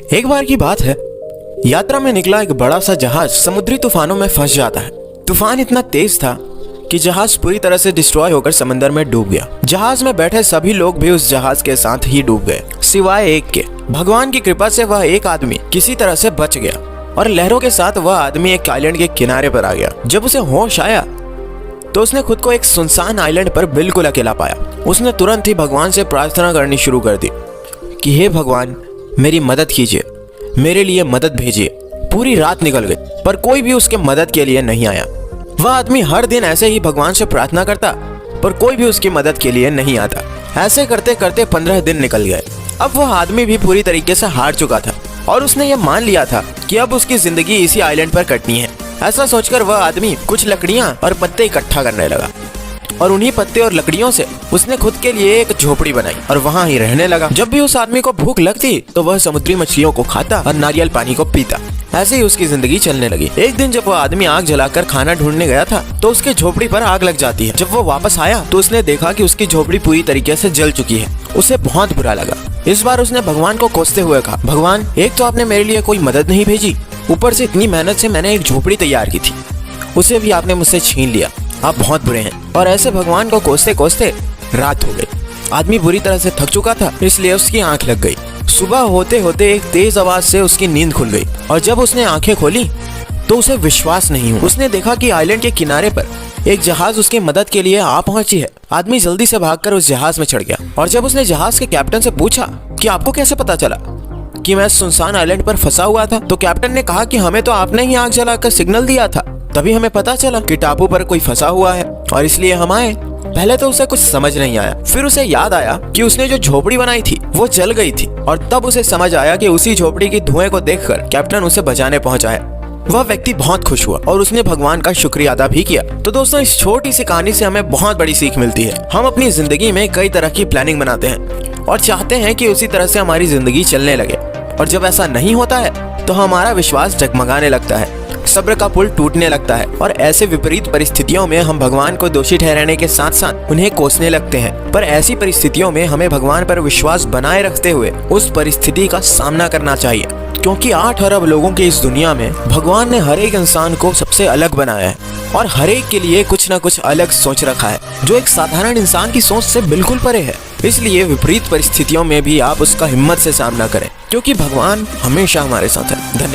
एक बार की बात है, यात्रा में निकला एक बड़ा सा जहाज समुद्री तूफानों में फंस जाता है। तूफान इतना तेज था कि जहाज पूरी तरह से डिस्ट्रॉय होकर समंदर में डूब गया। जहाज में बैठे सभी लोग भी उस जहाज के साथ ही डूब गए, सिवाय एक के। भगवान की कृपा से वह एक आदमी किसी तरह से बच गया और लहरों के साथ वह आदमी एक आइलैंड के किनारे पर आ गया। जब उसे होश आया तो उसने खुद को एक सुनसान आइलैंड पर बिल्कुल अकेला पाया। उसने तुरंत ही भगवान से प्रार्थना करनी शुरू कर दी कि हे भगवान, मेरी मदद कीजिए, मेरे लिए मदद भेजिए। पूरी रात निकल गई पर कोई भी उसके मदद के लिए नहीं आया। वह आदमी हर दिन ऐसे ही भगवान से प्रार्थना करता पर कोई भी उसकी मदद के लिए नहीं आता। ऐसे करते करते 15 दिन निकल गए। अब वह आदमी भी पूरी तरीके से हार चुका था और उसने यह मान लिया था कि अब उसकी जिंदगी इसी आइलैंड पर कटनी है। ऐसा सोचकर वह आदमी कुछ लकड़ियां और पत्ते इकट्ठा करने लगा और उन्हीं पत्ते और लकड़ियों से उसने खुद के लिए एक झोपड़ी बनाई और वहां ही रहने लगा। जब भी उस आदमी को भूख लगती तो वह समुद्री मछलियों को खाता और नारियल पानी को पीता। ऐसे ही उसकी जिंदगी चलने लगी। एक दिन जब वह आदमी आग जलाकर खाना ढूंढने गया था तो उसके झोपड़ी पर आग लग जाती है। जब वो वापस आया तो उसने देखा कि उसकी झोपड़ी पूरी तरीके से जल चुकी है। उसे बहुत बुरा लगा। इस बार उसने भगवान को कोसते हुए कहा, भगवान, एक तो आपने मेरे लिए कोई मदद नहीं भेजी, ऊपर से इतनी मेहनत से मैंने एक झोपड़ी तैयार की थी, उसे भी आपने मुझसे छीन लिया। आप बहुत बुरे हैं। और ऐसे भगवान को कोसते कोसते रात हो गई। आदमी बुरी तरह से थक चुका था, इसलिए उसकी आंख लग गई। सुबह होते होते एक तेज आवाज से उसकी नींद खुल गई और जब उसने आंखें खोली तो उसे विश्वास नहीं हुआ। उसने देखा कि आइलैंड के किनारे पर एक जहाज उसकी मदद के लिए आ पहुंची है। आदमी जल्दी से भागकर उस जहाज में चढ़ गया और जब उसने जहाज के कैप्टन से पूछा कि आपको कैसे पता चला कि मैं सुनसान आइलैंड पर फंसा हुआ था, तो कैप्टन ने कहा कि हमें तो आपने ही आग जलाकर सिग्नल दिया था, तभी हमें पता चला कि टापू पर कोई फंसा हुआ है और इसलिए हम आए। पहले तो उसे कुछ समझ नहीं आया, फिर उसे याद आया कि उसने जो झोपड़ी बनाई थी वो जल गई थी और तब उसे समझ आया कि उसी झोपड़ी की धुएं को देखकर कैप्टन उसे बचाने पहुंचा है। वह व्यक्ति बहुत खुश हुआ और उसने भगवान का शुक्रिया अदा भी किया। तो दोस्तों, इस छोटी सी कहानी से हमें बहुत बड़ी सीख मिलती है। हम अपनी जिंदगी में कई तरह की प्लानिंग बनाते हैं और चाहते हैं कि उसी तरह से हमारी जिंदगी चलने लगे, और जब ऐसा नहीं होता है तो हमारा विश्वास डगमगाने लगता है, सब्र का पुल टूटने लगता है और ऐसे विपरीत परिस्थितियों में हम भगवान को दोषी ठहराने के साथ साथ उन्हें कोसने लगते हैं। पर ऐसी परिस्थितियों में हमें भगवान पर विश्वास बनाए रखते हुए उस परिस्थिति का सामना करना चाहिए, क्योंकि 8 अरब लोगों की इस दुनिया में भगवान ने हर एक इंसान को सबसे अलग बनाया है और हर एक के लिए कुछ न कुछ अलग सोच रखा है, जो एक साधारण इंसान की सोच से बिल्कुल परे है। इसलिए विपरीत परिस्थितियों में भी आप उसका हिम्मत से सामना करें, क्योंकि भगवान हमेशा हमारे साथ है। धन्यवाद।